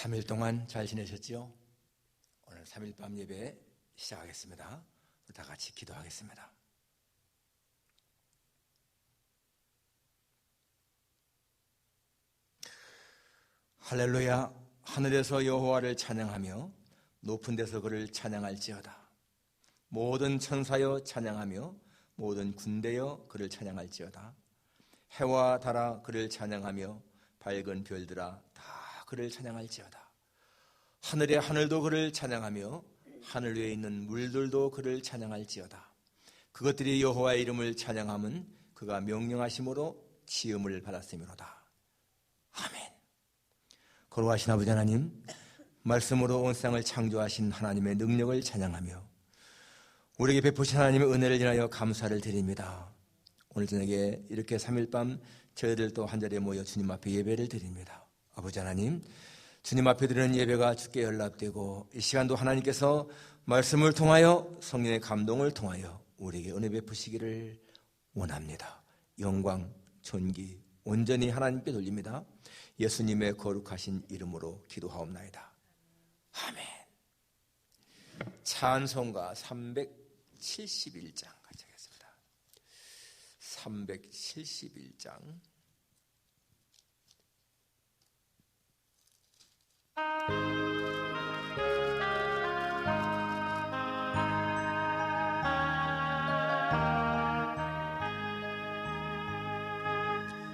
3일 동안 잘 지내셨죠? 오늘 3일 밤 예배 시작하겠습니다. 다 같이 기도하겠습니다. 할렐루야. 하늘에서 여호와를 찬양하며 높은 데서 그를 찬양할지어다. 모든 천사여 찬양하며 모든 군대여 그를 찬양할지어다. 해와 달아 그를 찬양하며 밝은 별들아 다 그를 찬양할지어다. 하늘의 하늘도 그를 찬양하며 하늘 위에 있는 물들도 그를 찬양할지어다. 그것들이 여호와의 이름을 찬양함은 그가 명령하심으로 지음을 받았음이로다. 아멘. 거룩하신 아버지 하나님, 말씀으로 온 세상을 창조하신 하나님의 능력을 찬양하며 우리에게 베푸신 하나님의 은혜를 인하여 감사를 드립니다. 오늘 저녁에 이렇게 3일 밤 저희들 또 한자리에 모여 주님 앞에 예배를 드립니다. 아버지 하나님, 주님 앞에 드리는 예배가 주께 연락되고 이 시간도 하나님께서 말씀을 통하여 성령의 감동을 통하여 우리에게 은혜 베푸시기를 원합니다. 영광, 존귀 온전히 하나님께 돌립니다. 예수님의 거룩하신 이름으로 기도하옵나이다. 아멘. 찬송가 371장 같이 하겠습니다. 371장.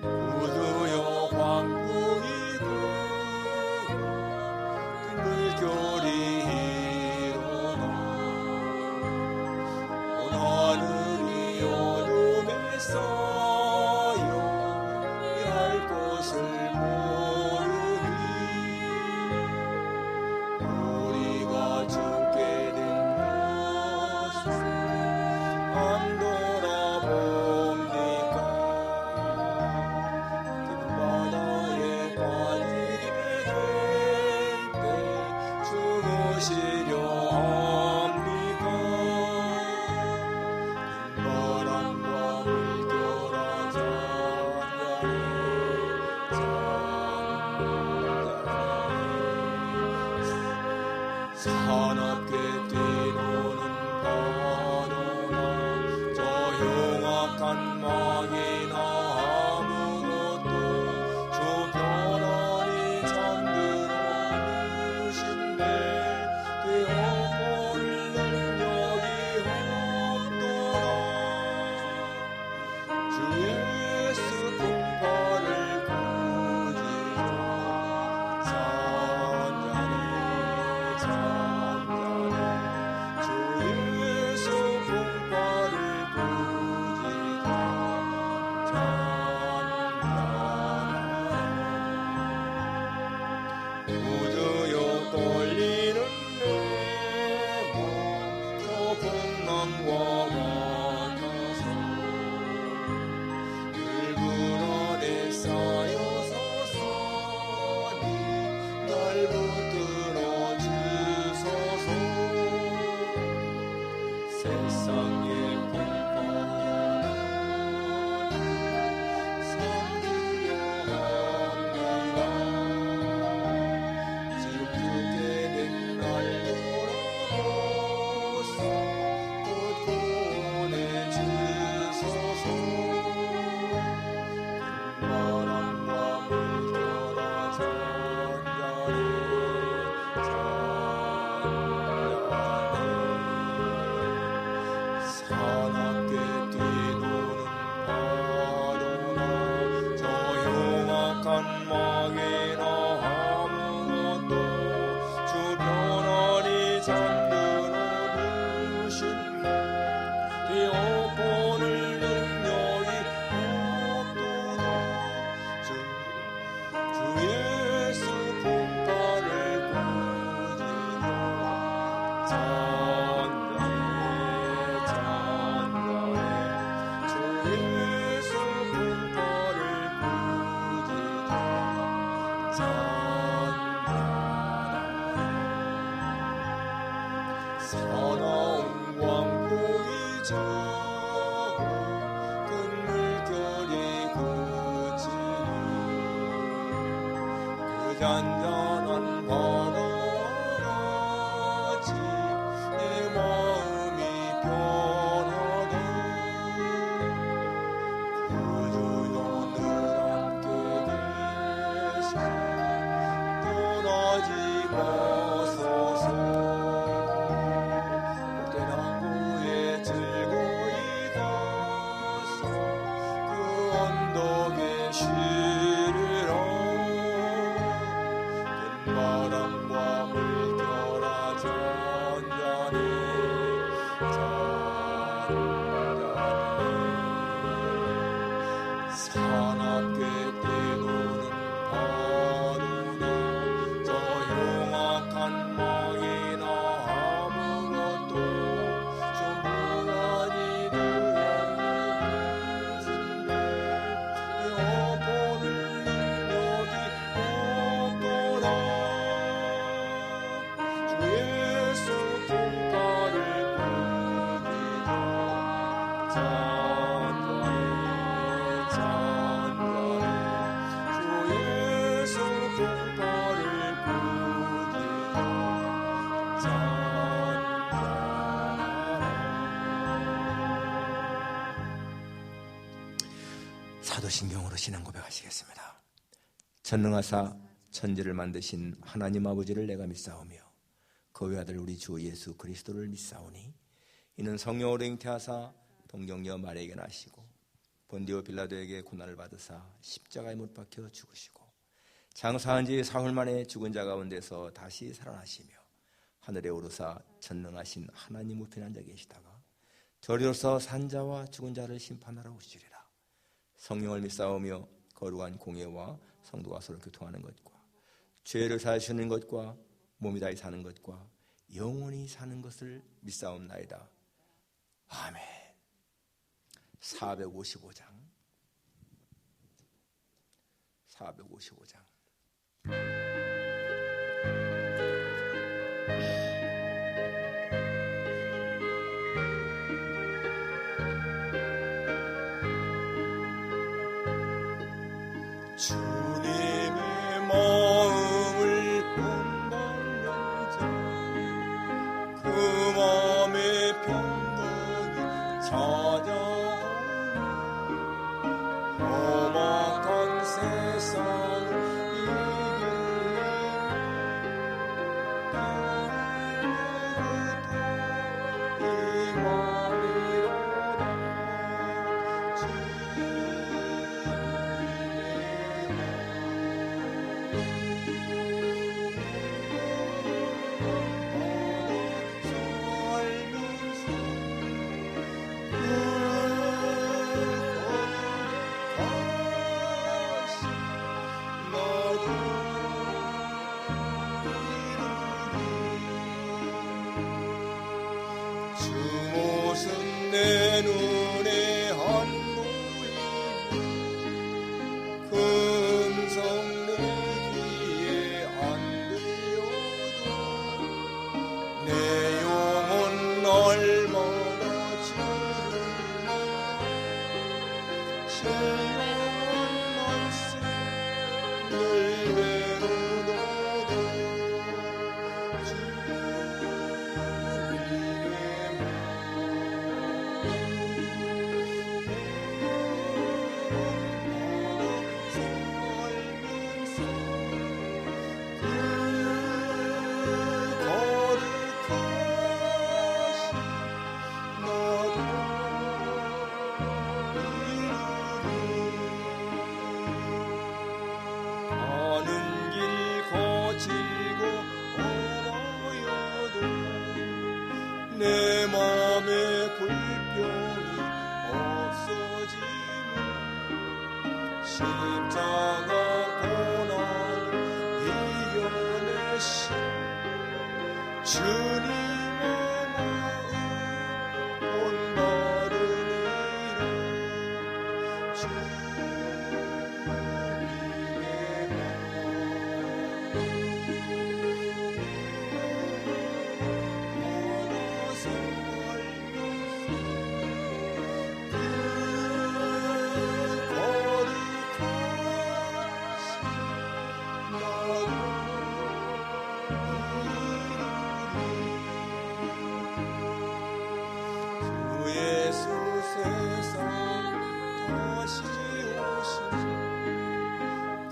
우두여 광풍이고 물결이 일어나 온 하늘이 어둠에 쌓여 피할 곳을 모르니 우리가 죽게 된 것을 안 돌아봅니까? 바다에 빠지게 될 때 죽으시려 합니까? 바람과 물결아 잔잔해 사납게 뛰노는 파도나 저 흉악한 망이나 아무것도 주 편안히 잠들어 누신데 되어버릴 능력이 없도다. 주 예수 풍파를 꾸짖어 잔잔해 잔잔해 주 예수 풍파를 꾸짖어 잔잔해 우두여 떨리는 내 몸 저 풍랑과 같아서 붉은 안에 쌓여 서서히 날 붙들어 주소서. 세상의 풍파는 섬기려 합니다. 지금 죽게 된 날 돌아보소. 곧 구원해 주소서. 바람과 물결아 잔잔해 잔잔해 사납게 뛰노는 파도나 저 흉악한 망이나 아무것도 주 편안히 잠들어 누신데 되어버릴 능력이 없도다. 주 예수 풍파 마소서. 복된 항구에 즐거이 가서 그 언덕에 쉬리라. 큰 바람과 물결아 잔잔히 사납게 뛰노는 파도나 저 흉악한 망이나 아무것도 좀 무한히 두었는데 여보는 능력이 없도다. 주 예수 품가를 꾸기자 잔잔히 잔잔히 주 예수 품가를 꾸기자 잔잔하라. 사도신경으로 신앙 고백하시겠습니다. 전능하사 천지를 만드신 하나님 아버지를 내가 믿사오며 그 외아들 우리 주 예수 그리스도를 믿사오니 이는 성령으로 잉태하사 동정녀 마리아에게 나시고 본디오 빌라도에게 고난을 받으사 십자가에 못 박혀 죽으시고 장사한 지 사흘 만에 죽은 자 가운데서 다시 살아나시며 하늘에 오르사 전능하신 하나님 우편에 앉아 계시다가 저리로서 산자와 죽은 자를 심판하러 오시리라. 성령을 믿사오며 거룩한 공예와 성도가 서로 교통하는 것과 죄를 사하시는 것과 몸이 다히 사는 것과 영원히 사는 것을 믿사옵나이다. 아멘. 455장 주님의 마음을 본받는 자 그 마음의 평강이 찾아오니 험악한 세상을 이기는 이만이로다. 주 모습 내 눈에 한 보이며 그 음성 내 귀에 안 들려도 내 영혼 날마다 주를 신령한 말씀 늘 배우도다. 가는 길 거칠고 어려워도 내 맘에 불평이 없어지는 십자가 고난을 이겨내신 주님의 마음 본받으리라.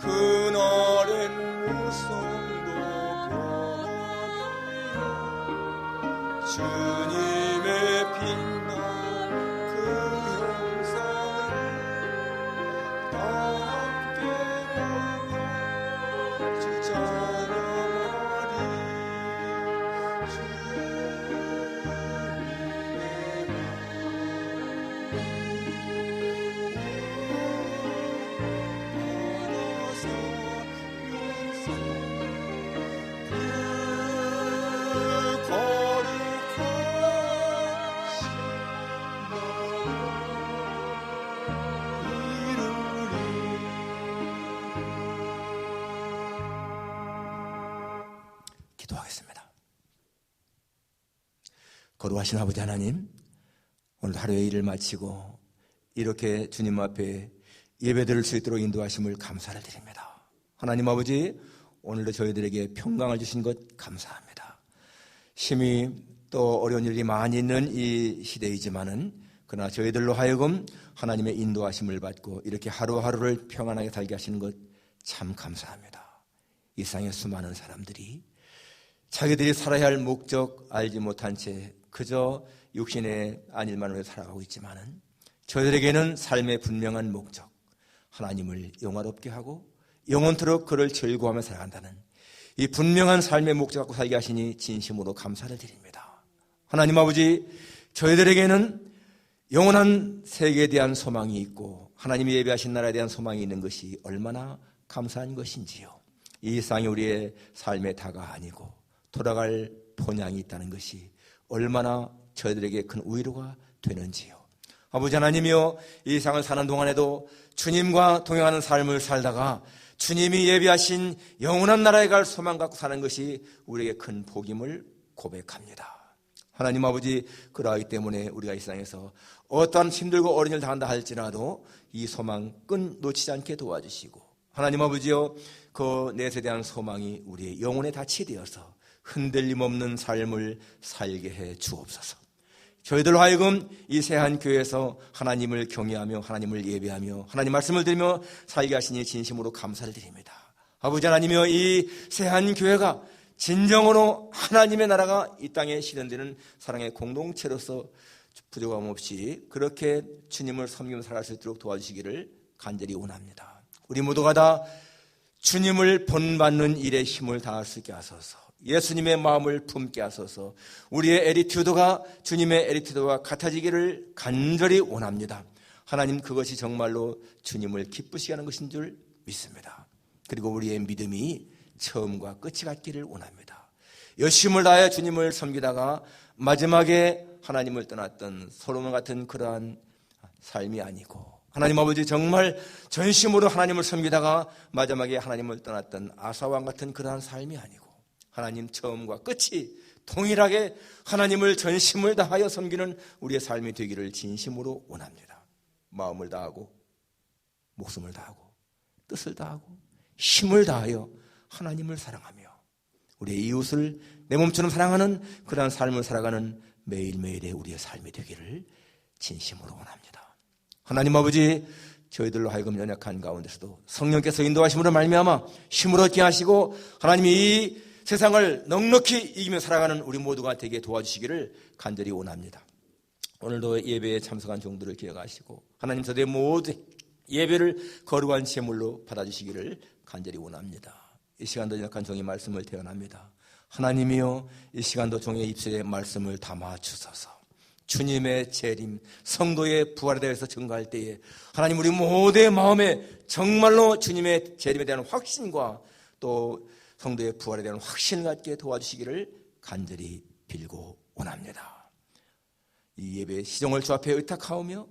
그날엔 무성도 주님의 빛나 그 형상을 다 함께 보며 주 찬양하리. 기도하겠습니다. 거룩하신 아버지 하나님, 오늘 하루의 일을 마치고 이렇게 주님 앞에 예배드릴 수 있도록 인도하심을 감사를 드립니다. 하나님 아버지, 오늘도 저희들에게 평강을 주신 것 감사합니다. 심히 또 어려운 일이 많이 있는 이 시대이지만은 그러나 저희들로 하여금 하나님의 인도하심을 받고 이렇게 하루하루를 평안하게 살게 하시는 것 참 감사합니다. 이 세상의 수많은 사람들이 자기들이 살아야 할 목적 알지 못한 채 그저 육신의 안일만으로 살아가고 있지만은 저희들에게는 삶의 분명한 목적, 하나님을 영화롭게 하고 영원토록 그를 즐거워하며 살아간다는 이 분명한 삶의 목적 갖고 살게 하시니 진심으로 감사를 드립니다. 하나님 아버지, 저희들에게는 영원한 세계에 대한 소망이 있고 하나님이 예배하신 나라에 대한 소망이 있는 것이 얼마나 감사한 것인지요. 이 세상이 우리의 삶의 다가 아니고 돌아갈 본향이 있다는 것이 얼마나 저희들에게 큰 위로가 되는지요. 아버지 하나님이여, 이 세상을 사는 동안에도 주님과 동행하는 삶을 살다가 주님이 예비하신 영원한 나라에 갈 소망 갖고 사는 것이 우리에게 큰 복임을 고백합니다. 하나님 아버지, 그러하기 때문에 우리가 이 세상에서 어떠한 힘들고 어려운 일을 당한다 할지라도 이 소망 끈 놓치지 않게 도와주시고, 하나님 아버지여, 그 넷에 대한 소망이 우리의 영혼에 닻이 되어서 흔들림 없는 삶을 살게 해 주옵소서. 저희들로 하여금 이 새한 교회에서 하나님을 경외하며 하나님을 예배하며 하나님 말씀을 드리며 살게 하시니 진심으로 감사를 드립니다. 아버지 하나님이여, 이 새한 교회가 진정으로 하나님의 나라가 이 땅에 실현되는 사랑의 공동체로서 부족함 없이 그렇게 주님을 섬기며 살아갈 수 있도록 도와주시기를 간절히 원합니다. 우리 모두가 다 주님을 본받는 일에 힘을 다할 수 있게 하소서. 예수님의 마음을 품게 하소서. 우리의 애티튜드가 주님의 애티튜드와 같아지기를 간절히 원합니다. 하나님, 그것이 정말로 주님을 기쁘시게 하는 것인 줄 믿습니다. 그리고 우리의 믿음이 처음과 끝이 같기를 원합니다. 열심을 다하여 주님을 섬기다가 마지막에 하나님을 떠났던 솔로몬 같은 그러한 삶이 아니고, 하나님 아버지, 정말 전심으로 하나님을 섬기다가 마지막에 하나님을 떠났던 아사왕 같은 그러한 삶이 아니고, 하나님 처음과 끝이 동일하게 하나님을 전심을 다하여 섬기는 우리의 삶이 되기를 진심으로 원합니다. 마음을 다하고 목숨을 다하고 뜻을 다하고 힘을 다하여 하나님을 사랑하며 우리의 이웃을 내 몸처럼 사랑하는 그러한 삶을 살아가는 매일매일의 우리의 삶이 되기를 진심으로 원합니다. 하나님 아버지, 저희들로 하여금 연약한 가운데서도 성령께서 인도하심으로 말미암아 힘을 얻게 하시고 하나님이 이 세상을 넉넉히 이기며 살아가는 우리 모두가 되게 도와주시기를 간절히 원합니다. 오늘도 예배에 참석한 종들을 기억하시고 하나님 저들의 모든 예배를 거룩한 제물로 받아주시기를 간절히 원합니다. 이 시간도 연약한 종의 말씀을 태어납니다. 하나님이여, 이 시간도 종의 입술에 말씀을 담아 주소서. 주님의 재림, 성도의 부활에 대해서 증거할 때에 하나님, 우리 모두의 마음에 정말로 주님의 재림에 대한 확신과 또 성도의 부활에 대한 확신을 갖게 도와주시기를 간절히 빌고 원합니다. 이 예배의 시종을 주 앞에 의탁하오며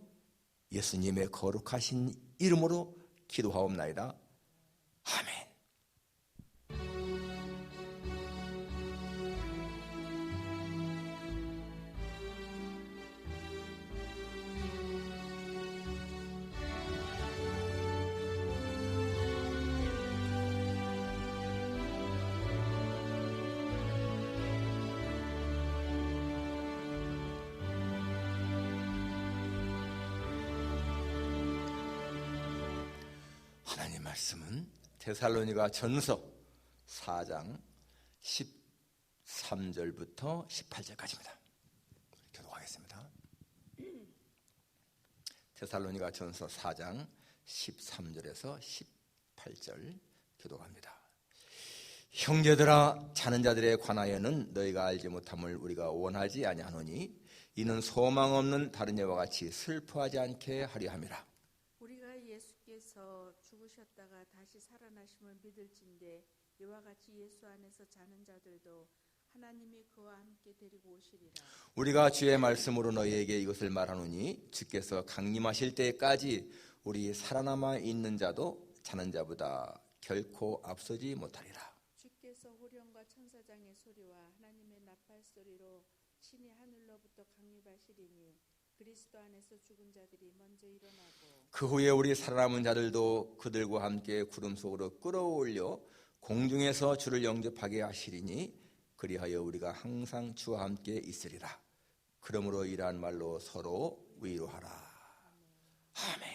예수님의 거룩하신 이름으로 기도하옵나이다. 아멘. 하나님 말씀은 데살로니가 전서 4장 13절부터 18절까지입니다. 데살로니가전서 4장 13절에서 18절 교독합니다. 형제들아, 자는 자들에 관하여는 너희가 알지 못함을 우리가 원하지 아니하노니 이는 소망 없는 다른 여와 같이 슬퍼하지 않게 하려 함이라. 우리가 예수께서 죽으셨다가 다시 살아나심을 믿을진대 이와 같이 예수 안에서 자는 자들도 하나님이 그와 함께 데리고 오시리라. 우리가 주의 말씀으로 너희에게 이것을 말하노니 주께서 강림하실 때까지 우리 살아남아 있는 자도 자는 자보다 결코 앞서지 못하리라. 주께서 호령과 천사장의 소리와 하나님의 나팔 소리로 친히 하늘로부터 강림하시리니 그리스도 안에서 죽은 자들이 먼저 일어나고 그 후에 우리 살아남은 자들도 그들과 함께 구름 속으로 끌어올려 공중에서 주를 영접하게 하시리니 그리하여 우리가 항상 주와 함께 있으리라. 그러므로 이러한 말로 서로 위로하라. 아멘.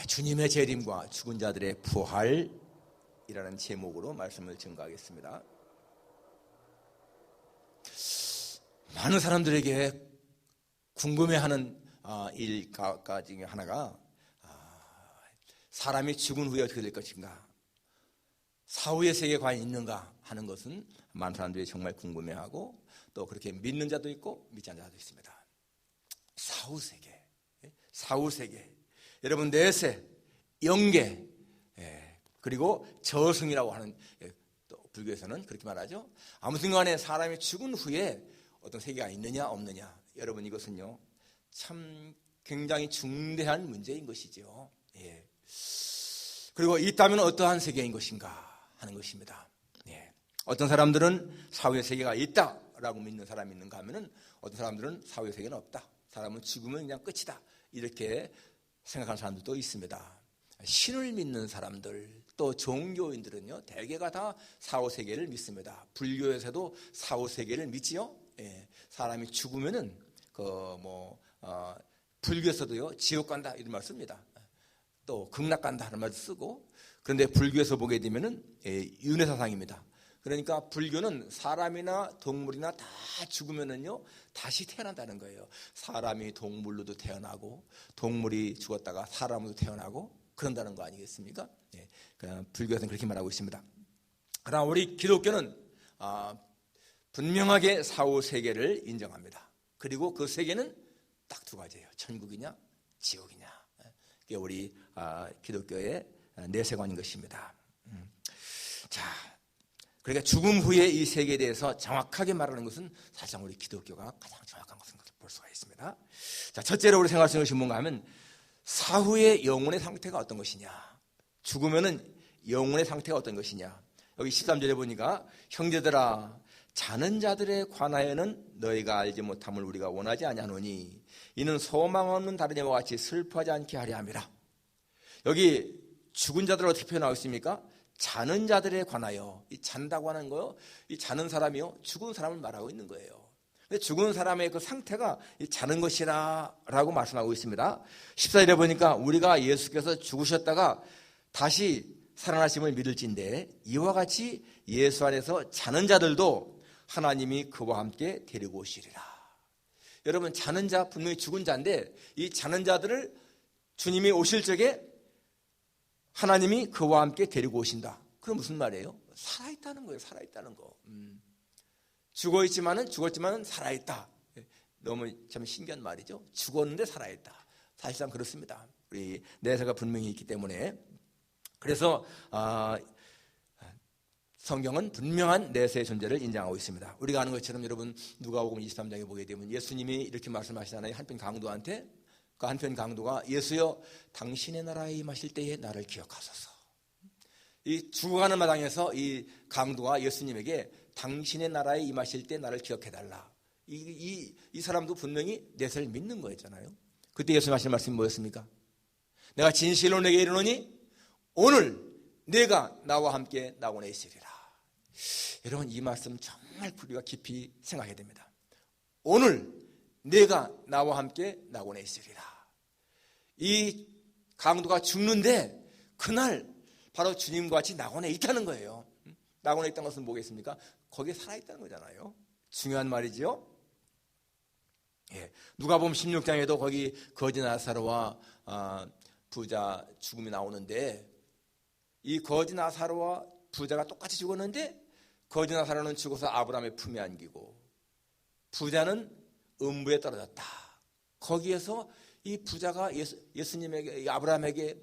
주님의 재림과 죽은 자들의 부활이라는 제목으로 말씀을 증거하겠습니다. 많은 사람들에게 궁금해하는 일 중에 하나가 사람이 죽은 후에 어떻게 될 것인가, 사후의 세계에 과연 있는가 하는 것은 많은 사람들이 정말 궁금해하고 또 그렇게 믿는 자도 있고 믿지 않는 자도 있습니다. 사후세계, 여러분 내세, 영계, 그리고 저승이라고 하는, 또 불교에서는 그렇게 말하죠. 아무튼 간에 사람이 죽은 후에 어떤 세계가 있느냐 없느냐, 여러분 이것은요 참 굉장히 중대한 문제인 것이죠. 그리고 있다면 어떠한 세계인 것인가 하는 것입니다. 어떤 사람들은 사후의 세계가 있다라고 믿는 사람이 있는가 하면은 어떤 사람들은 사후의 세계는 없다, 사람은 죽으면 그냥 끝이다, 이렇게 생각하는 사람들도 있습니다. 신을 믿는 사람들, 또 종교인들은요 대개가 다 사후 세계를 믿습니다. 불교에서도 사후 세계를 믿지요. 사람이 죽으면은 불교에서도요 지옥 간다 이런 말 씁니다. 또 극락 간다 하는 말도 쓰고. 그런데 불교에서 보게 되면은 윤회사상입니다. 그러니까 불교는 사람이나 동물이나 다 죽으면은요 다시 태어난다는 거예요. 사람이 동물로도 태어나고 동물이 죽었다가 사람으로 태어나고 그런다는 거 아니겠습니까? 불교에서는 그렇게 말하고 있습니다. 그러나 우리 기독교는 분명하게 사후 세계를 인정합니다. 그리고 그 세계는 딱 두 가지예요. 천국이냐 지옥이냐. 그게 우리 기독교의 내세관인 것입니다. 자, 그러니까 죽음 후에 이 세계에 대해서 정확하게 말하는 것은 사실상 우리 기독교가 가장 정확한 것을 볼 수가 있습니다. 자, 첫째로 우리 생각할 수 있는 것이 뭔가 하면 사후의 영혼의 상태가 어떤 것이냐, 죽으면은 영혼의 상태가 어떤 것이냐. 여기 13절에 보니까 형제들아, 자는 자들에 관하여는 너희가 알지 못함을 우리가 원하지 아니하노니 이는 소망 없는 다른 여와 같이 슬퍼하지 않게 하려 함이라. 여기 죽은 자들을 어떻게 표현하고 있습니까? 자는 자들에 관하여. 이 잔다고 하는 거요, 이 자는 사람이요 죽은 사람을 말하고 있는 거예요. 근데 죽은 사람의 그 상태가 이 자는 것이라 라고 말씀하고 있습니다. 14절에 보니까 우리가 예수께서 죽으셨다가 다시 살아나심을 믿을진대 이와 같이 예수 안에서 자는 자들도 하나님이 그와 함께 데리고 오시리라. 여러분, 자는 자, 분명히 죽은 자인데 이 자는 자들을 주님이 오실 적에 하나님이 그와 함께 데리고 오신다. 그럼 무슨 말이에요? 살아있다는 거예요. 살아있다는 거. 죽었지만은 살아있다. 너무 참 신기한 말이죠. 죽었는데 살아있다. 사실상 그렇습니다. 우리 내세가 분명히 있기 때문에. 그래서 성경은 분명한 내세의 존재를 인정하고 있습니다. 우리가 아는 것처럼 여러분 누가복음 23장에 보게 되면 예수님이 이렇게 말씀하시잖아요. 한편 강도한테. 그 한편 강도가 예수여 당신의 나라에 임하실 때에 나를 기억하소서. 이 죽어가는 마당에서 이 강도가 예수님에게 당신의 나라에 임하실 때 나를 기억해달라. 이 사람도 분명히 내세를 믿는 거였잖아요. 그때 예수님 하신 말씀이 뭐였습니까? 내가 진실로 내게 이르노니 오늘 내가 나와 함께 낙원에 있으리라. 여러분, 이 말씀 정말 우리가 깊이 생각해야 됩니다. 오늘 내가 나와 함께 낙원에 있으리라. 이 강도가 죽는데 그날 바로 주님과 같이 낙원에 있다는 거예요. 낙원에 있다는 것은 뭐겠습니까? 거기에 살아있다는 거잖아요. 중요한 말이지요. 누가복음 16장에도 거기 거지 나사로와 부자 죽음이 나오는데, 이 거지 나사로와 부자가 똑같이 죽었는데 거지 나사로는 죽어서 아브라함의 품에 안기고 부자는 음부에 떨어졌다. 거기에서 이 부자가 예수님에게, 아브라함에게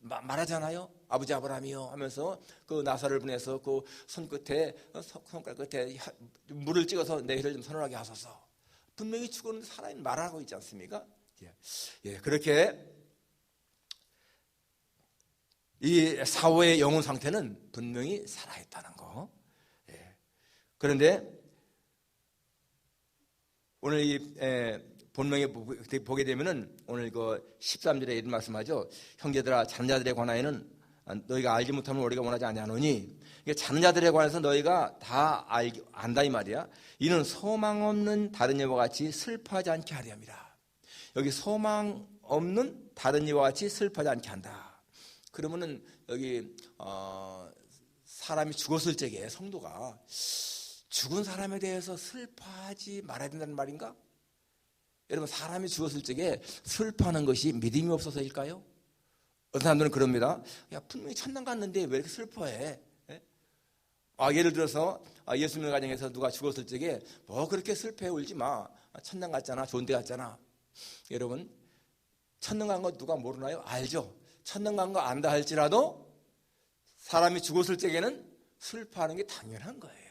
말하잖아요. 아버지 아브라함이요 하면서 그 나사를 보내서 그 손가락 끝에 물을 찍어서 내 혀를 좀 선언하게 하소서. 분명히 죽었는데 살아있는 말하고 있지 않습니까? 그렇게 이 사오의 영혼 상태는 분명히 살아있다는 거. 그런데 오늘 이 본명에 보게 되면은 오늘 그 13절에 이런 말씀하죠. 형제들아, 자는 자들에 관하여는 너희가 알지 못하면 우리가 원하지 아니하노니, 자는 자들에 관해서 너희가 다 안다 이 말이야. 이는 소망 없는 다른 이와 같이 슬퍼하지 않게 하려 함이라. 여기 소망 없는 다른 이와 같이 슬퍼하지 않게 한다. 그러면은 여기 사람이 죽었을 적에 성도가 죽은 사람에 대해서 슬퍼하지 말아야 된다는 말인가? 여러분, 사람이 죽었을 적에 슬퍼하는 것이 믿음이 없어서일까요? 어떤 사람들은 그럽니다. 야, 분명히 천당 갔는데 왜 이렇게 슬퍼해? 예를 들어서 예수님의 가정에서 누가 죽었을 적에 뭐 그렇게 슬퍼해, 울지 마. 천당 갔잖아, 좋은 데 갔잖아. 여러분, 천당 간 거 누가 모르나요? 알죠? 천당 간 거 안다 할지라도 사람이 죽었을 적에는 슬퍼하는 게 당연한 거예요.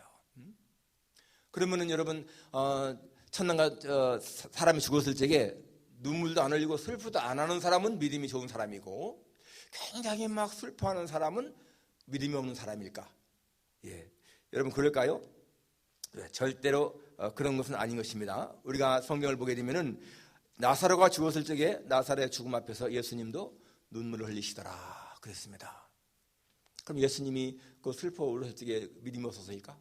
그러면은 여러분, 천당가 사람이 죽었을 적에 눈물도 안 흘리고 슬프도 안 하는 사람은 믿음이 좋은 사람이고, 굉장히 막 슬퍼하는 사람은 믿음이 없는 사람일까? 여러분, 그럴까요? 절대로 그런 것은 아닌 것입니다. 우리가 성경을 보게 되면은 나사로가 죽었을 적에 나사로의 죽음 앞에서 예수님도 눈물을 흘리시더라 그랬습니다. 그럼 예수님이 그 슬퍼 울었을 적에 믿음이 없어서일까?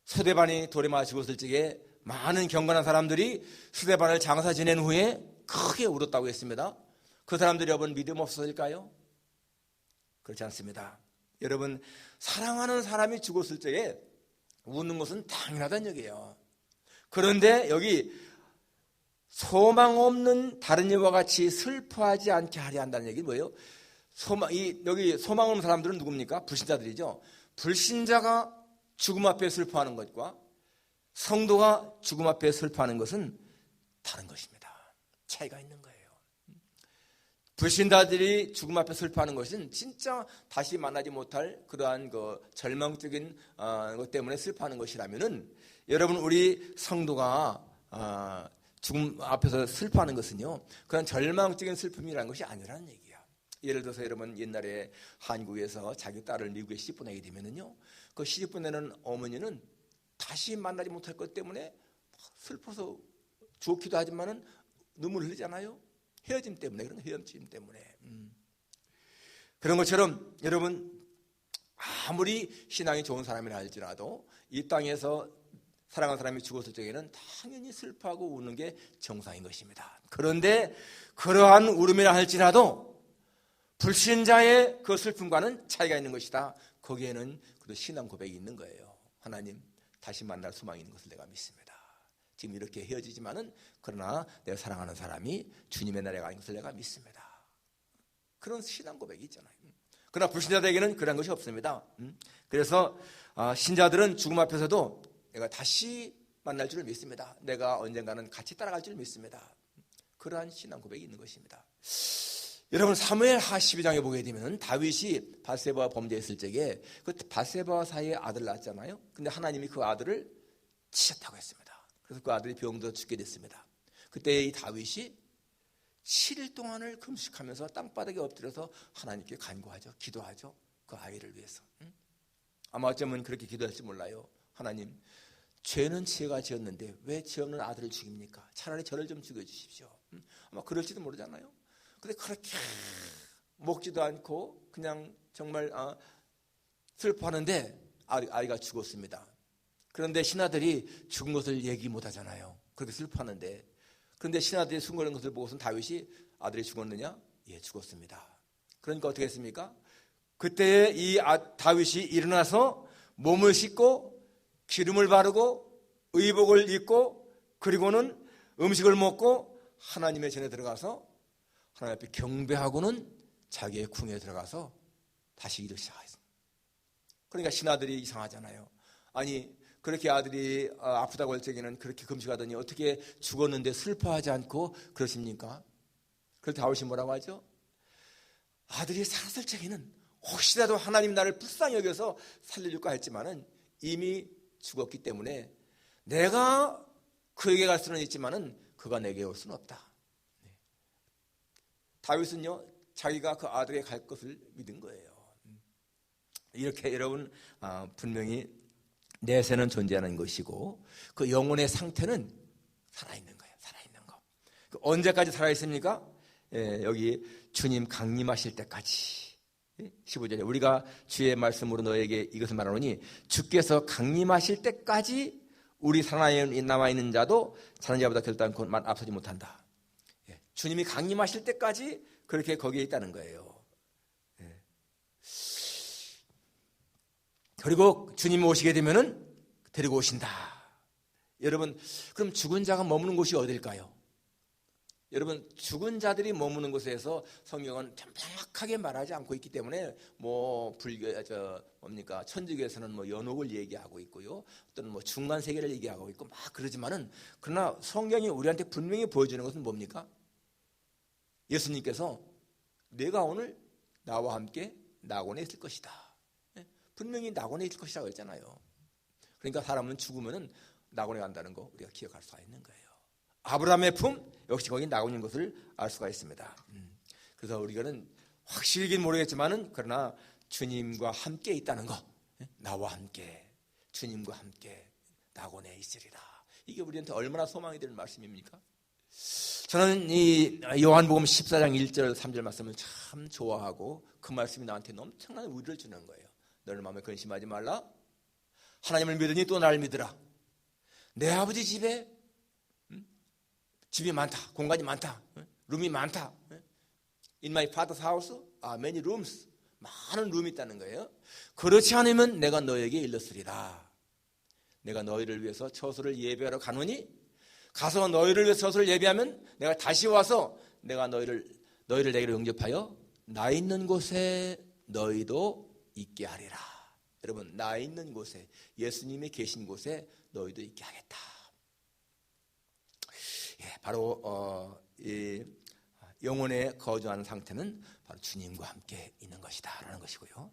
스데반이 돌에 맞아 죽었을 적에 많은 경건한 사람들이 스데반을 장사 지낸 후에 크게 울었다고 했습니다. 그 사람들이 여러분 믿음 없어서일까요? 그렇지 않습니다. 여러분, 사랑하는 사람이 죽었을 적에 우는 것은 당연하다는 얘기예요. 그런데 여기 소망 없는 다른 이와 같이 슬퍼하지 않게 하려 한다는 얘기는 뭐예요? 여기 소망 없는 사람들은 누굽니까? 불신자들이죠. 불신자가 죽음 앞에 슬퍼하는 것과 성도가 죽음 앞에 슬퍼하는 것은 다른 것입니다. 차이가 있는 거예요. 불신자들이 죽음 앞에 슬퍼하는 것은 진짜 다시 만나지 못할 그러한 그 절망적인 것 때문에 슬퍼하는 것이라면은, 여러분, 우리 성도가 죽음 앞에서 슬퍼하는 것은요, 그런 절망적인 슬픔이라는 것이 아니라는 얘기야. 예를 들어서 여러분, 옛날에 한국에서 자기 딸을 미국에 시집 보내게 되면은요, 그 시집 보내는 어머니는 다시 만나지 못할 것 때문에 슬퍼서 좋기도 하지만은 눈물 흘리잖아요. 헤어짐 때문에, 그런 헤어짐 때문에. 그런 것처럼 여러분, 아무리 신앙이 좋은 사람이라 할지라도 이 땅에서 사랑하는 사람이 죽었을 적에는 당연히 슬퍼하고 우는 게 정상인 것입니다. 그런데 그러한 울음이라 할지라도 불신자의 그 슬픔과는 차이가 있는 것이다. 거기에는 그래도 신앙 고백이 있는 거예요. 하나님, 다시 만날 소망이 있는 것을 내가 믿습니다. 지금 이렇게 헤어지지만은 그러나 내가 사랑하는 사람이 주님의 나라에 가는 것을 내가 믿습니다. 그런 신앙 고백이 있잖아요. 그러나 불신자들에게는 그런 것이 없습니다. 그래서 신자들은 죽음 앞에서도 내가 다시 만날 줄을 믿습니다. 내가 언젠가는 같이 따라갈 줄을 믿습니다. 그러한 신앙 고백이 있는 것입니다. 여러분, 사무엘하 12장에 보게 되면 다윗이 밧세바와 범죄했을 적에 그 밧세바와 사이에 아들 낳았잖아요. 근데 하나님이 그 아들을 치셨다고 했습니다. 그래서 그 아들이 병들어 죽게 됐습니다. 그때 이 다윗이 7일 동안을 금식하면서 땅바닥에 엎드려서 하나님께 간구하죠. 기도하죠. 그 아이를 위해서. 아마 어쩌면 그렇게 기도할지 몰라요. 하나님, 죄는 제가 지었는데 왜 죄 없는 아들을 죽입니까? 차라리 저를 좀 죽여주십시오. 아마 그럴지도 모르잖아요. 근데 그렇게 먹지도 않고 그냥 정말 슬퍼하는데 아이가 죽었습니다. 그런데 신하들이 죽은 것을 얘기 못하잖아요. 그렇게 슬퍼하는데. 그런데 신하들이 숨거리는 것을 보고서는 다윗이 아들이 죽었느냐? 예, 죽었습니다. 그러니까 어떻게 했습니까? 그때 이 다윗이 일어나서 몸을 씻고 기름을 바르고 의복을 입고 그리고는 음식을 먹고 하나님의 전에 들어가서 하나님 앞에 경배하고는 자기의 궁에 들어가서 다시 일을 시작했습니다. 그러니까 신하들이 이상하잖아요. 아니 그렇게 아들이 아프다고 할 적에는 그렇게 금식하더니 어떻게 죽었는데 슬퍼하지 않고 그러십니까? 그럴 때 다윗이 뭐라고 하죠? 아들이 살았을 적에는 혹시라도 하나님 나를 불쌍히 여겨서 살려줄까 했지만은 이미 죽었기 때문에 내가 그에게 갈 수는 있지만은 그가 내게 올 수는 없다. 다윗은요 자기가 그 아들에게 갈 것을 믿은 거예요. 이렇게 여러분 분명히 내세는 존재하는 것이고 그 영혼의 상태는 살아있는 거예요. 살아있는 거. 언제까지 살아있습니까? 여기 주님 강림하실 때까지. 15절에 우리가 주의 말씀으로 너에게 이것을 말하노니 주께서 강림하실 때까지 우리 살아남아 있는 자도 자는 자보다 결단코 앞서지 못한다. 주님이 강림하실 때까지 그렇게 거기에 있다는 거예요. 그리고 주님이 오시게 되면은 데리고 오신다. 여러분, 그럼 죽은 자가 머무는 곳이 어딜까요? 여러분, 죽은 자들이 머무는 곳에서 성경은 정확하게 말하지 않고 있기 때문에 천주교에서는 연옥을 얘기하고 있고요, 또는 중간 세계를 얘기하고 있고 막 그러지만은 그러나 성경이 우리한테 분명히 보여주는 것은 뭡니까? 예수님께서 내가 오늘 나와 함께 낙원에 있을 것이다. 분명히 낙원에 있을 것이라고 했잖아요. 그러니까 사람은 죽으면은 낙원에 간다는 거 우리가 기억할 수가 있는 거예요. 아브라함의 품 역시 거기 낙원인 것을 알 수가 있습니다. 그래서 우리가는 확실히는 모르겠지만은 그러나 주님과 함께 있다는 거, 나와 함께 주님과 함께 낙원에 있으리라. 이게 우리한테 얼마나 소망이 되는 말씀입니까? 저는 이 요한복음 14장 1절 3절 말씀을 참 좋아하고 그 말씀이 나한테 엄청난 위로를 주는 거예요. 너는 마음에 근심하지 말라. 하나님을 믿으니 또 나를 믿으라. 내 아버지 집에 집이 많다. 공간이 많다. 룸이 많다. In my father's house are many rooms. 많은 룸이 있다는 거예요. 그렇지 않으면 내가 너에게 일렀으리라. 내가 너희를 위해서 처소를 예배하러 가노니 가서 너희를 위해서 처소를 예배하면 내가 다시 와서 내가 너희를 내게로 영접하여 나 있는 곳에 너희도 있게 하리라. 여러분, 나 있는 곳에, 예수님이 계신 곳에 너희도 있게 하겠다. 바로 이 영혼에 거주하는 상태는 바로 주님과 함께 있는 것이다 라는 것이고요.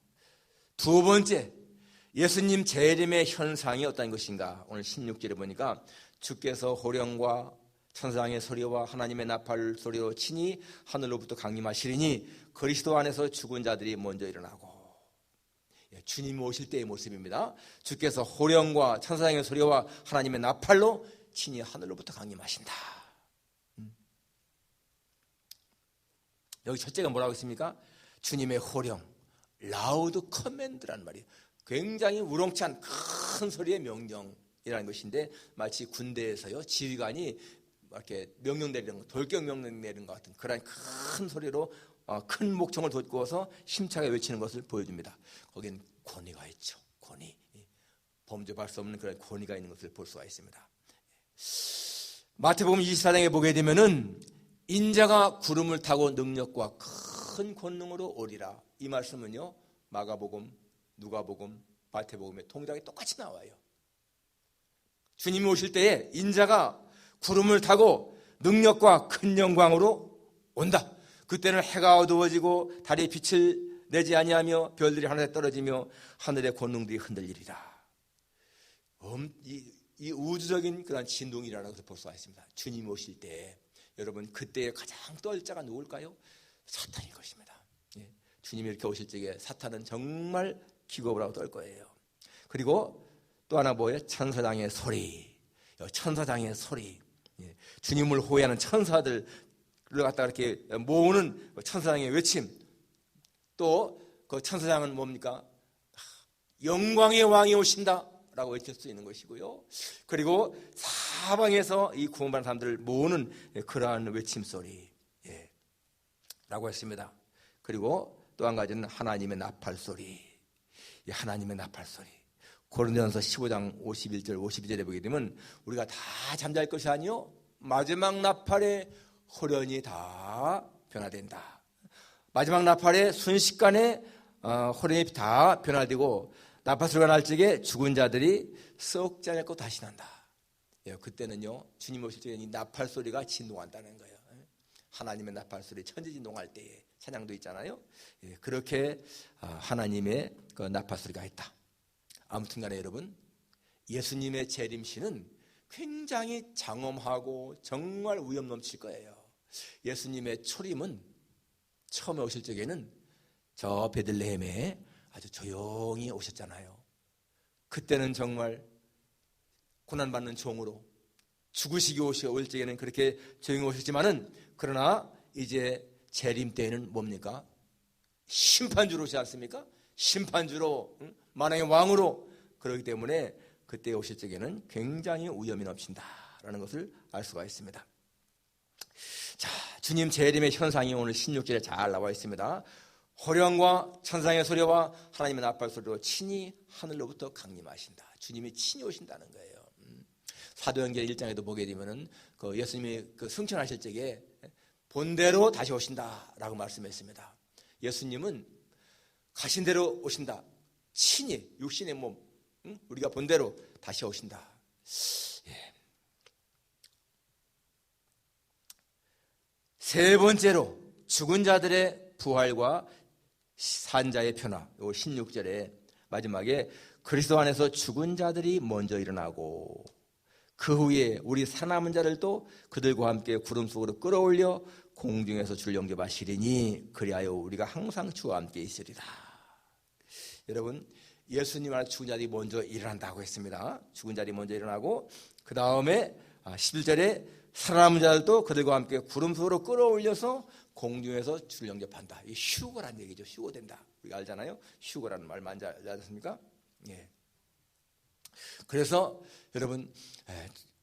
두 번째, 예수님 재림의 현상이 어떤 것인가? 오늘 16절에 보니까 주께서 호령과 천사장의 소리와 하나님의 나팔 소리로 친히 하늘로부터 강림하시리니 그리스도 안에서 죽은 자들이 먼저 일어나고. 주님이 오실 때의 모습입니다. 주께서 호령과 천사장의 소리와 하나님의 나팔로 친히 하늘로부터 강림하신다. 여기 첫째가 뭐라고 했습니까? 주님의 호령, 라우드 커맨드라는 말이에요. 굉장히 우렁찬 큰 소리의 명령이라는 것인데 마치 군대에서요 지휘관이 이렇게 명령 내리는 거, 돌격 명령 내리는 것 같은 그런 큰 소리로 큰 목청을 돋구어서 힘차게 외치는 것을 보여줍니다. 거기는 권위가 있죠. 권위, 범죄할 수 없는 그런 권위가 있는 것을 볼 수가 있습니다. 마태복음 24장에 보게 되면은 인자가 구름을 타고 능력과 큰 권능으로 오리라. 이 말씀은요 마가복음, 누가복음, 마태복음에 동일하게 똑같이 나와요. 주님이 오실 때에 인자가 구름을 타고 능력과 큰 영광으로 온다. 그때는 해가 어두워지고 달이 빛을 내지 아니하며 별들이 하늘에 떨어지며 하늘의 권능들이 흔들리리라. 이 우주적인 그런 진동이라는 것을 볼 수가 있습니다. 주님 오실 때 여러분 그때의 가장 떨 자가 누굴까요? 사탄일 것입니다. 주님이 이렇게 오실 적에 사탄은 정말 기겁을 하고 떨 거예요. 그리고 또 하나 뭐예요? 천사장의 소리. 천사장의 소리. 주님을 호위하는 천사들을 갖다가 이렇게 모으는 천사장의 외침. 또 그 천사장은 뭡니까? 영광의 왕이 오신다 라고 외칠 수 있는 것이고요. 그리고 사방에서 이 구원받은 사람들을 모으는 그러한 외침소리 라고 했습니다. 그리고 또 한 가지는 하나님의 나팔소리. 하나님의 나팔소리. 고린도전서 15장 51절 52절에 보게 되면 우리가 다 잠잘 것이 아니요 마지막 나팔에 호련히 다 변화된다. 마지막 나팔에 순식간에 호련히 다 변화되고 나팔 소리가 날 적에 죽은 자들이 썩지 않고 다시 난다. 예, 그때는요 주님 오실 적에 이 나팔 소리가 진동한다는 거예요. 하나님의 나팔 소리 천지진동할 때에 찬양도 있잖아요. 예, 그렇게 하나님의 그 나팔 소리가 있다. 아무튼간에 여러분 예수님의 재림시는 굉장히 장엄하고 정말 위험 넘칠 거예요. 예수님의 초림은 처음에 오실 적에는 저 베들레헴에 아주 조용히 오셨잖아요. 그때는 정말 고난받는 종으로 죽으시기 올 적에는 그렇게 조용히 오셨지만은 그러나 이제 재림 때에는 뭡니까? 심판주로 오지 않습니까? 심판주로 만왕의 왕으로 그렇기 때문에 그때 오실 적에는 굉장히 위험이 넘친다라는 것을 알 수가 있습니다. 자, 주님 재림의 현상이 오늘 16절에 잘 나와 있습니다. 호령과 천상의 소리와 하나님의 나팔 소리로 친히 하늘로부터 강림하신다. 주님이 친히 오신다는 거예요. 사도행전 1장에도 보게 되면은 그 예수님이 그 승천하실 적에 본대로 다시 오신다라고 말씀했습니다. 예수님은 가신 대로 오신다. 친히 육신의 몸, 우리가 본대로 다시 오신다. 예. 세 번째로 죽은 자들의 부활과 산자의 변화. 요 16절에 마지막에 그리스도 안에서 죽은 자들이 먼저 일어나고 그 후에 우리 살아남은 자들도 그들과 함께 구름 속으로 끌어올려 공중에서 주를 영접하시리니 그리하여 우리가 항상 주와 함께 있으리라. 여러분 예수님 안에 죽은 자들이 먼저 일어난다고 했습니다. 죽은 자들이 먼저 일어나고 그 다음에 11절에 살아남은 자들도 그들과 함께 구름 속으로 끌어올려서 공중에서 주를 영접한다. 이 휴거란 얘기죠. 휴거된다. 우리가 알잖아요. 휴거라는 말 많이 알지 않습니까? 예. 그래서 여러분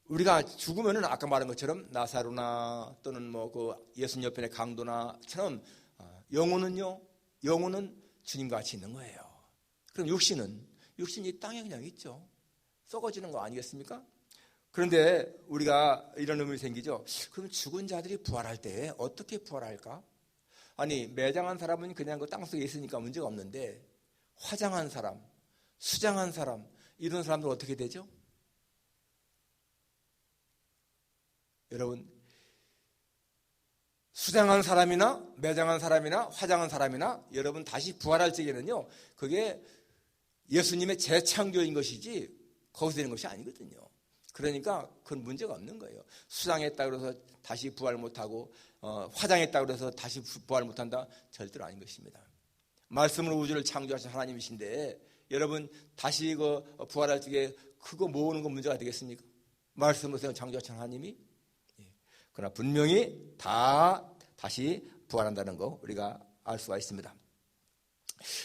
우리가 죽으면은 아까 말한 것처럼 나사로나 또는 뭐 그 예수님 옆에 강도나처럼 영혼은 주님과 같이 있는 거예요. 그럼 육신이 이 땅에 그냥 있죠. 썩어지는 거 아니겠습니까? 그런데 우리가 이런 의문이 생기죠. 그럼 죽은 자들이 부활할 때 어떻게 부활할까? 아니 매장한 사람은 그냥 그 땅속에 있으니까 문제가 없는데 화장한 사람, 수장한 사람 이런 사람들 어떻게 되죠? 여러분 수장한 사람이나 매장한 사람이나 화장한 사람이나 여러분 다시 부활할 적에는요 그게 예수님의 재창조인 것이지 거기서 되는 것이 아니거든요. 그러니까 그건 문제가 없는 거예요. 수장했다고 해서 다시 부활 못하고 화장했다고 해서 다시 부활 못한다? 절대로 아닌 것입니다. 말씀으로 우주를 창조하신 하나님이신데 여러분 다시 그 부활할 적에 그거 모으는 건 문제가 되겠습니까? 말씀으로 창조하신 하나님이 그러나 분명히 다시 부활한다는 거 우리가 알 수가 있습니다.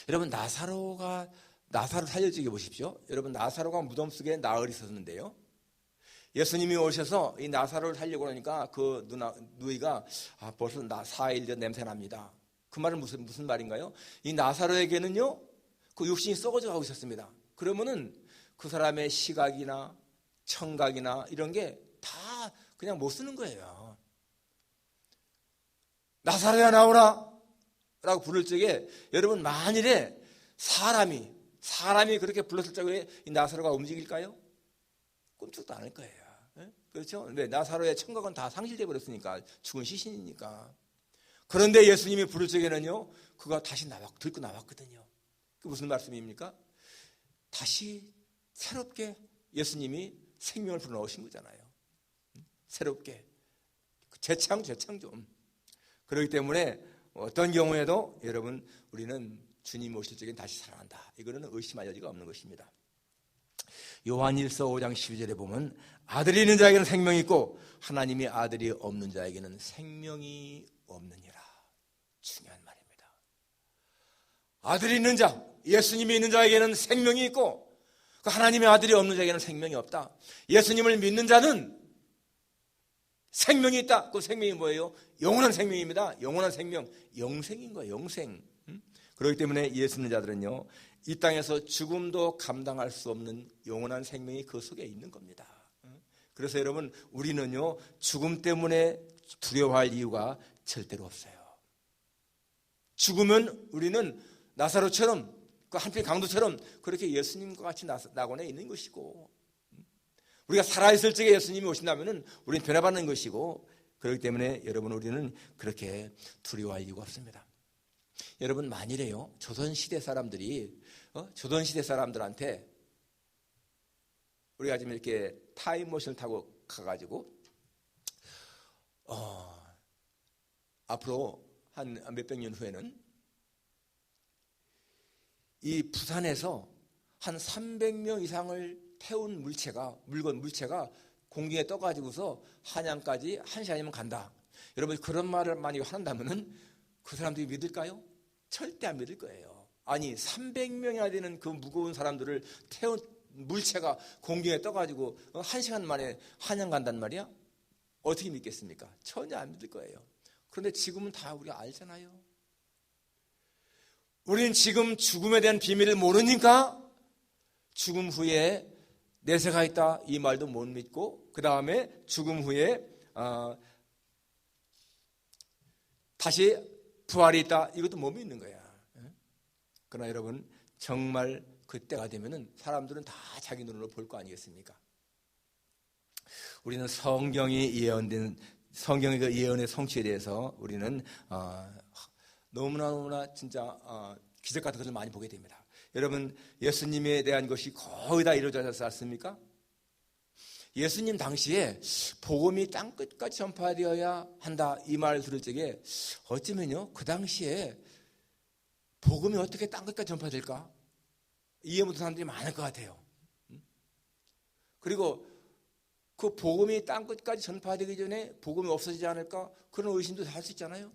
여러분 나사로를 살려주게 보십시오. 여러분 나사로가 무덤 속에 나흘 있었는데요. 예수님이 오셔서 이 나사로를 살려고 하니까 그 누이가 벌써 4일 전 냄새 납니다. 그 말은 무슨 말인가요? 이 나사로에게는요 그 육신이 썩어져 가고 있었습니다. 그러면은 그 사람의 시각이나 청각이나 이런 게 다 그냥 못 쓰는 거예요. 나사로야 나오라 라고 부를 적에 여러분 만일에 사람이 그렇게 불렀을 적에 이 나사로가 움직일까요? 꿈쩍도 않을 거예요. 그렇죠? 근데 나사로의 청각은 다 상실돼 버렸으니까 죽은 시신이니까. 그런데 예수님이 부를 적에는요 그가 다시 들고 나왔거든요. 그게 무슨 말씀입니까? 다시 새롭게 예수님이 생명을 불어넣으신 거잖아요. 새롭게 재창조. 그렇기 때문에 어떤 경우에도 여러분 우리는 주님 오실 적에 다시 살아난다. 이거는 의심할 여지가 없는 것입니다. 요한일서 5장 12절에 보면 아들이 있는 자에게는 생명이 있고 하나님이 아들이 없는 자에게는 생명이 없느니라. 중요한 말입니다. 아들이 있는 자, 예수님이 있는 자에게는 생명이 있고 하나님의 아들이 없는 자에게는 생명이 없다. 예수님을 믿는 자는 생명이 있다. 그 생명이 뭐예요? 영원한 생명입니다. 영원한 생명, 영생인 거예요. 영생. 그렇기 때문에 예수 믿는 자들은요, 이 땅에서 죽음도 감당할 수 없는 영원한 생명이 그 속에 있는 겁니다. 그래서 여러분, 우리는요, 죽음 때문에 두려워할 이유가 절대로 없어요. 죽으면 우리는 나사로처럼, 그 한필 강도처럼 그렇게 예수님과 같이 낙원에 있는 것이고, 우리가 살아있을 적에 예수님이 오신다면 우리는 변화받는 것이고, 그렇기 때문에 여러분, 우리는 그렇게 두려워할 이유가 없습니다. 여러분, 만일에요, 조선시대 사람들이 조선시대 사람들한테 우리가 지금 이렇게 타임머신을 타고 가가지고 앞으로 한 몇백 년 후에는 이 부산에서 한 300명 이상을 태운 물체가 공중에 떠가지고서 한양까지 1시간이면 간다. 여러분, 그런 말을 많이 한다면은 그 사람들이 믿을까요? 절대 안 믿을 거예요. 아니, 300명이나 되는 그 무거운 사람들을 태운 물체가 공중에 떠가지고 1시간 만에 한양 간단 말이야? 어떻게 믿겠습니까? 전혀 안 믿을 거예요. 그런데 지금은 다 우리가 알잖아요. 우리는 지금 죽음에 대한 비밀을 모르니까 죽음 후에 내세가 있다 이 말도 못 믿고, 그 다음에 죽음 후에 다시 부활이 있다 이것도 못 믿는 거야. 그러나 여러분, 정말 그때가 되면은 사람들은 다 자기 눈으로 볼 거 아니겠습니까? 우리는 성경의 그 예언의 성취에 대해서 우리는 너무나 진짜 기적 같은 것을 많이 보게 됩니다. 여러분, 예수님에 대한 것이 거의 다 이루어졌지 않습니까? 예수님 당시에 복음이 땅끝까지 전파되어야 한다 이 말을 들을 적에 어쩌면요, 그 당시에 복음이 어떻게 땅끝까지 전파될까? 이해 못하는 사람들이 많을 것 같아요. 그리고 그 복음이 땅끝까지 전파되기 전에 복음이 없어지지 않을까? 그런 의심도 할 수 있잖아요.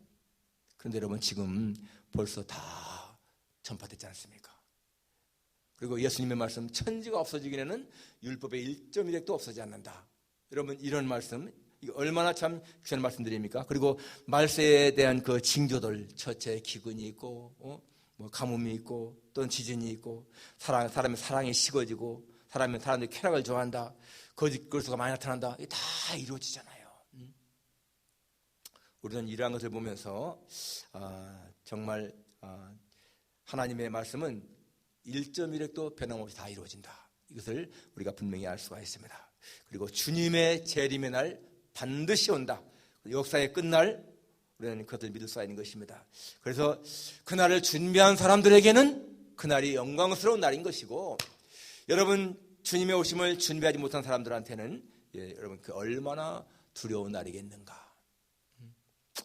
그런데 여러분, 지금 벌써 다 전파됐지 않습니까? 그리고 예수님의 말씀, 천지가 없어지기에는 율법의 1.1획도 없어지지 않는다. 여러분, 이런 말씀, 이거 얼마나 참 귀한 말씀드립니까? 그리고 말세에 대한 그 징조들, 첫째 기근이 있고, 뭐 가뭄이 있고, 또는 지진이 있고, 사람의 사랑이 식어지고, 사람들이 쾌락을 좋아한다, 거짓 그리스도가 많이 나타난다, 이게 다 이루어지잖아요. 우리는 이러한 것을 보면서 정말 하나님의 말씀은 1.1획도 변함없이 다 이루어진다. 이것을 우리가 분명히 알 수가 있습니다. 그리고 주님의 재림의 날 반드시 온다. 역사의 끝날 우리는 그것을 믿을 수가 있는 것입니다. 그래서 그날을 준비한 사람들에게는 그날이 영광스러운 날인 것이고, 여러분, 주님의 오심을 준비하지 못한 사람들한테는 여러분, 그 얼마나 두려운 날이겠는가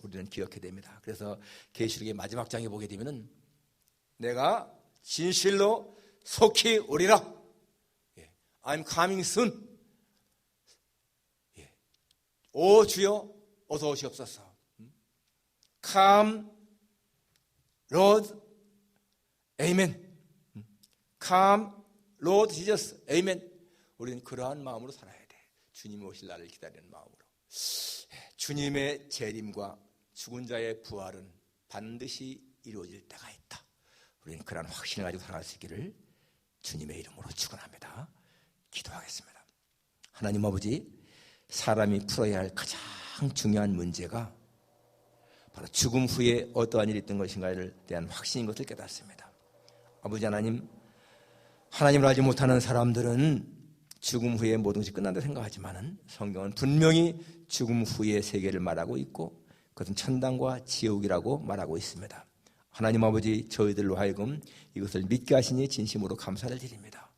우리는 기억해야 됩니다. 그래서 계시록의 마지막 장에 보게 되면은 내가 진실로 속히 오리라. I'm coming soon. 오 주여 어서 오시옵소서. Come Lord, Amen. Come Lord Jesus, Amen. 우리는 그러한 마음으로 살아야 돼. 주님 오실 날을 기다리는 마음으로. 주님의 재림과 죽은 자의 부활은 반드시 이루어질 때가 있다. 우리는 그러한 확신을 가지고 살아갈 수 있기를 주님의 이름으로 축원합니다. 기도하겠습니다. 하나님 아버지, 사람이 풀어야 할 가장 중요한 문제가 바로 죽음 후에 어떠한 일이 있던 것인가에 대한 확신인 것을 깨닫습니다. 아버지 하나님, 하나님을 알지 못하는 사람들은 죽음 후에 모든 것이 끝난다 생각하지만 성경은 분명히 죽음 후의 세계를 말하고 있고 그것은 천당과 지옥이라고 말하고 있습니다. 하나님 아버지, 저희들로 하여금 이것을 믿게 하시니 진심으로 감사를 드립니다.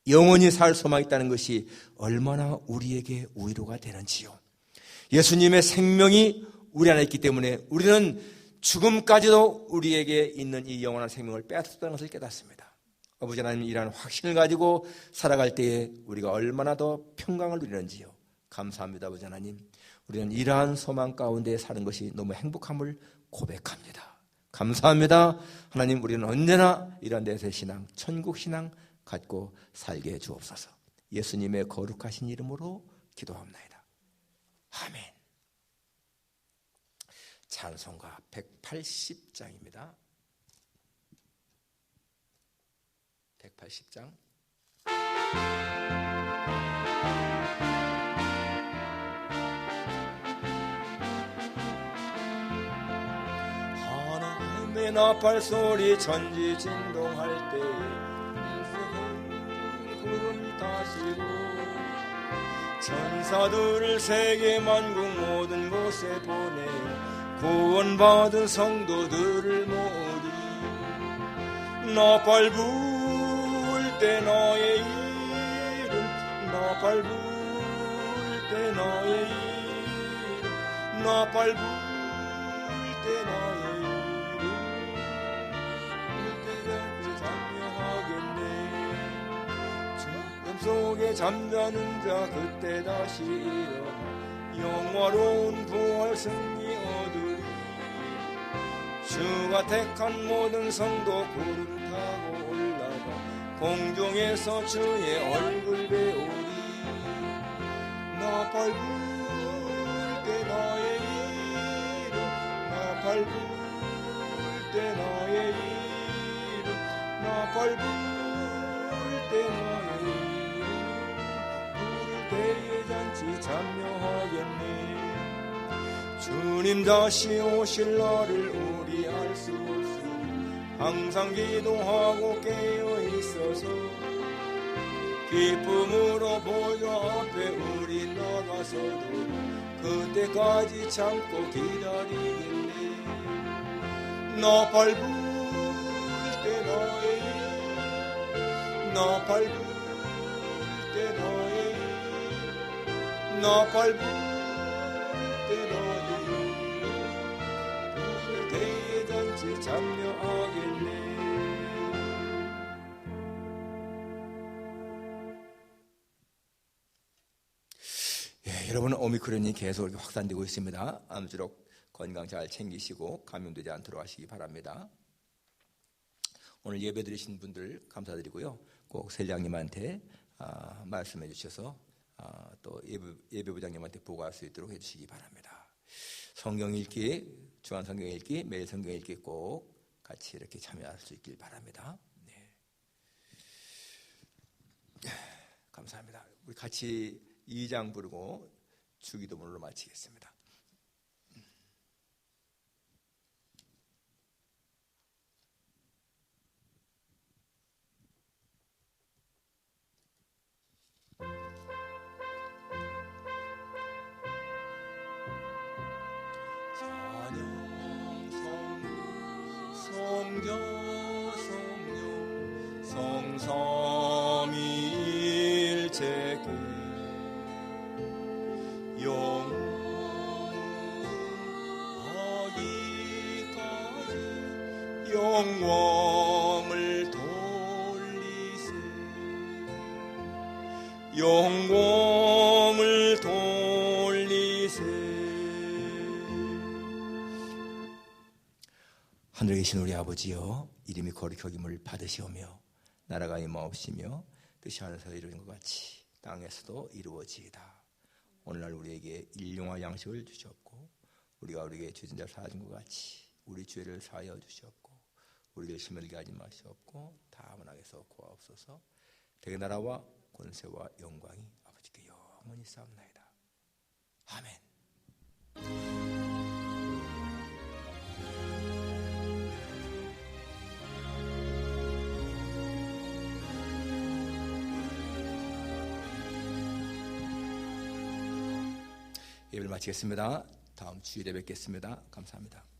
영원히 살 소망이 있다는 것이 얼마나 우리에게 위로가 되는지요. 예수님의 생명이 우리 안에 있기 때문에 우리는 죽음까지도 우리에게 있는 이 영원한 생명을 빼앗았다는 것을 깨닫습니다. 아버지 하나님, 이러한 확신을 가지고 살아갈 때에 우리가 얼마나 더 평강을 누리는지요. 감사합니다. 아버지 하나님, 우리는 이러한 소망 가운데 사는 것이 너무 행복함을 고백합니다. 감사합니다. 하나님, 우리는 언제나 이런 내세신앙, 천국신앙 갖고 살게 해주옵소서. 예수님의 거룩하신 이름으로 기도합니다. 아멘. 찬송가 180장입니다. 180장. 하나님의 나팔 소리 천지 진동할 때에 구름 타시고 천사들을 세계 만국 모든 곳에 보내어 구원받은 성도들을 모으리. 나팔 불 때 너의 이름, 나팔 불 때 너의 이름, 나팔 불 때 너의 이름, 그때까지 참여하겠네. 죽음 속에 잠자는 자 그때 다시 일어나 영화로운 부활 승리 얻으리. 주가 택한 모든 성도 구름 타고 올라가 공중에서 주의 얼굴 배우리. 나팔 불 때 너의 이름, 나팔 불 때 너의 이름, 나팔 불 때 너의 이름, 부를 때의 잔치 참여하겠네. 주님 다시 오실 날을 우리 알 수 없으니 항상 기도하고 깨어 있어서 기쁨으로 보좌 앞에 우리 나가서도 그때까지 참고 기다리겠네. 나팔 불 때 너의 이름, 나팔 불 때 너의 이름, 나팔 불 때 너의 이름, 부를 때의 잔치 참여하겠네. 여러분, 오미크론이 계속 이렇게 확산되고 있습니다. 아무쪼록 건강 잘 챙기시고 감염되지 않도록 하시기 바랍니다. 오늘 예배 드리신 분들 감사드리고요. 꼭 셀장님한테 말씀해 주셔서 또 예배부장님한테 보고할 수 있도록 해주시기 바랍니다. 성경 읽기, 주한 성경 읽기, 매일 성경 읽기 꼭 같이 이렇게 참여할 수 있길 바랍니다. 네. 감사합니다. 우리 같이 2장 부르고 주기도문으로 마치겠습니다. 성령 성삼위일체께 영원하기까지 영광을 돌리세. 영광을 돌리세. 하늘에 계신 우리 아버지여, 이름이 거룩히 여김을 받으시오며 나라가 임하옵시며 뜻이 하늘에서 이루어진 것 같이 땅에서도 이루어지이다. 오늘날 우리에게 일용할 양식을 주시옵고 우리가 우리에게 죄진 자 사하준 것 같이 우리 죄를 사하여 주시옵고 우리를 시험에 하지 마시옵고 다만 악에서 구하옵소서. 대개 나라와 권세와 영광이 아버지께 영원히 싸움나이다. 아멘. 예배를 마치겠습니다. 다음 주일에 뵙겠습니다. 감사합니다.